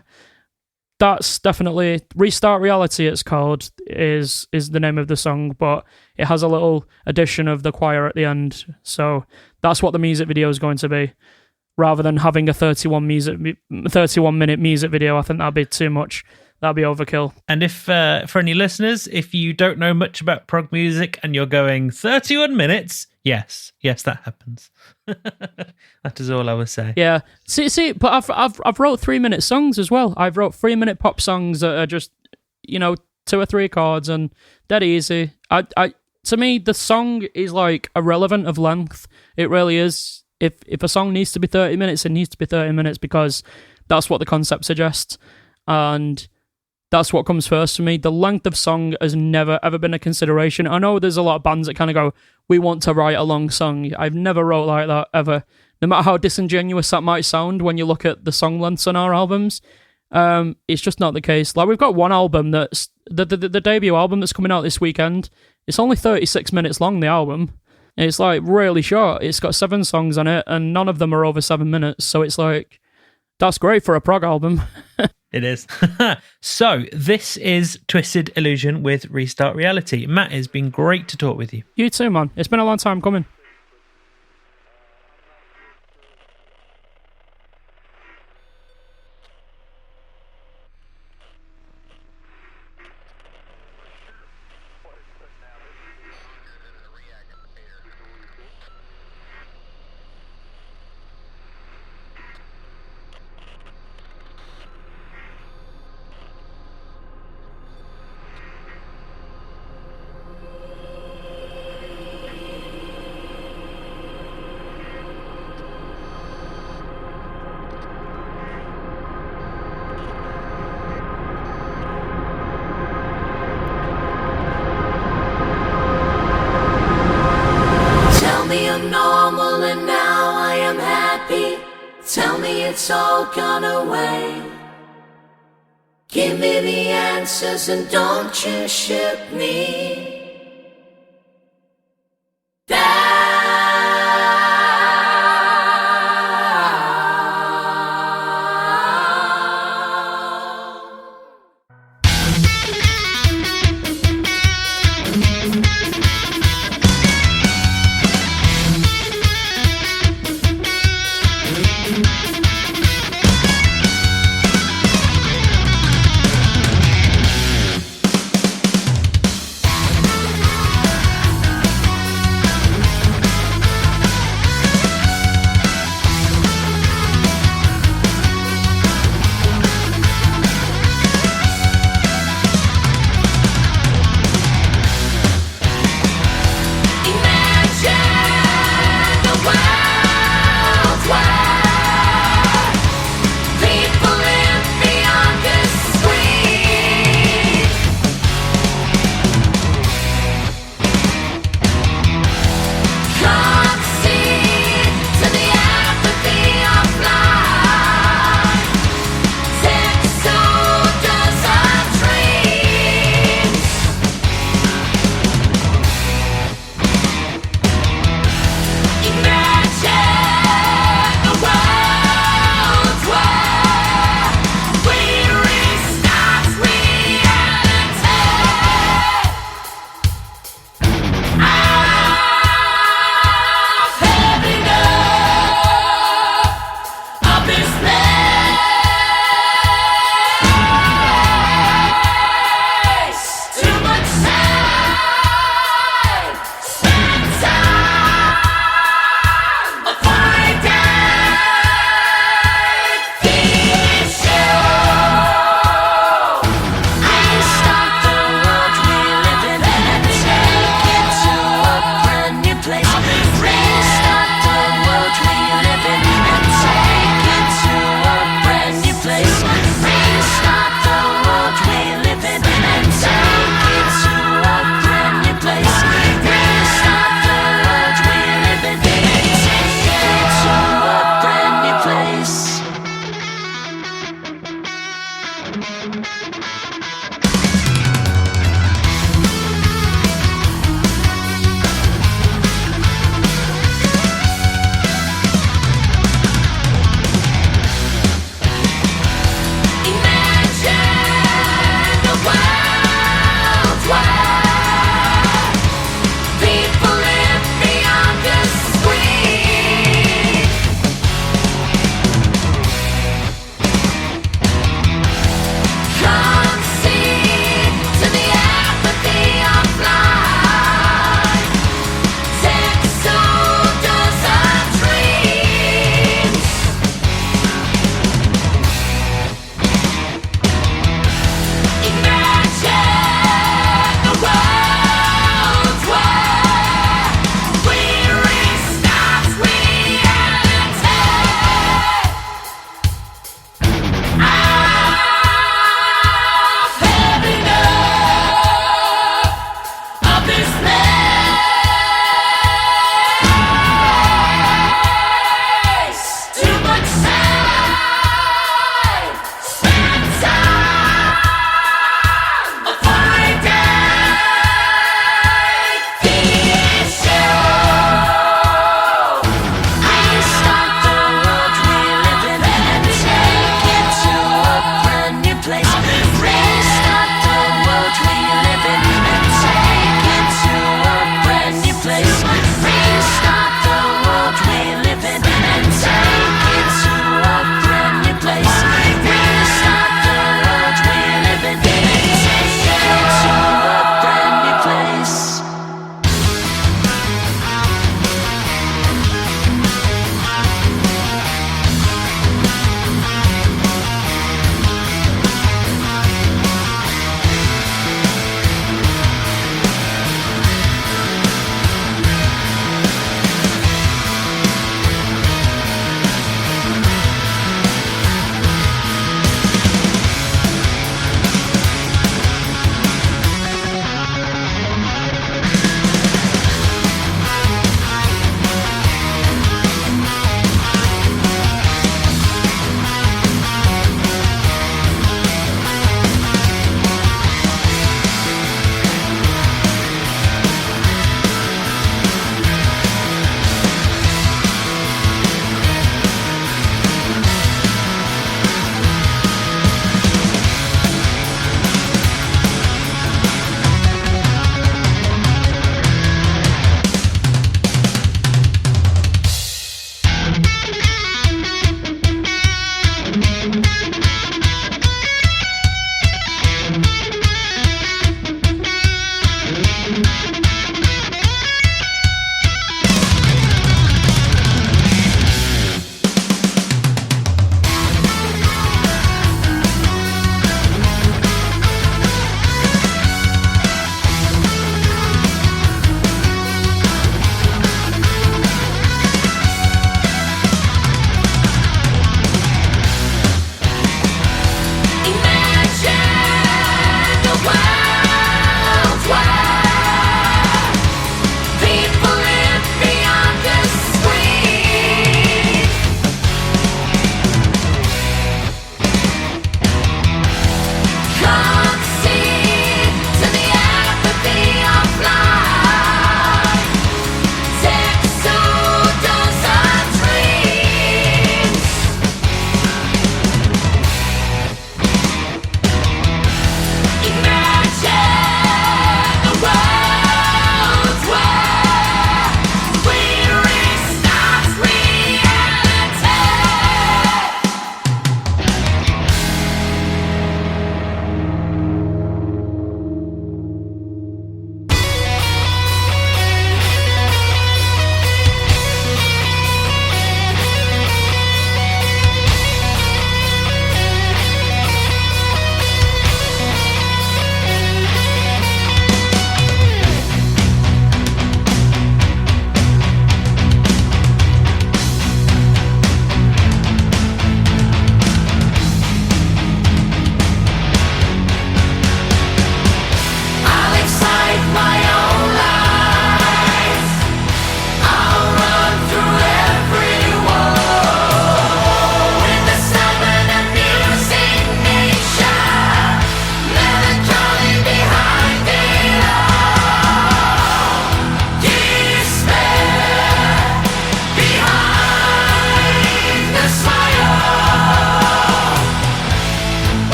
that's definitely Restart Reality, it's called, is the name of the song, but it has a little addition of the choir at the end, so that's what the music video is going to be. Rather than having a 31-minute music video, I think that'd be too much. That'd be overkill. And if, for any listeners, if you don't know much about prog music and you're going 31 minutes, yes, that happens. That is all I would say. Yeah. See, but I've wrote 3-minute songs as well. I've wrote 3-minute pop songs that are just, 2 or 3 chords and dead easy. To me, the song is like irrelevant of length. It really is. If a song needs to be 30 minutes, it needs to be 30 minutes because that's what the concept suggests. And that's what comes first for me. The length of song has never, ever been a consideration. I know there's a lot of bands that kind of go, we want to write a long song. I've never wrote like that, ever. No matter how disingenuous that might sound when you look at the song lengths on our albums, it's just not the case. Like, we've got one album that's, the debut album that's coming out this weekend. It's only 36 minutes long, the album. It's like really short. It's got 7 songs on it, and none of them are over 7 minutes. So it's like, that's great for a prog album. It is. So this is Twisted Illusion with Restart Reality. Matt, it's been great to talk with you. You too, man. It's been a long time coming. Tell me it's all gone away. Give me the answers and don't you shoot me.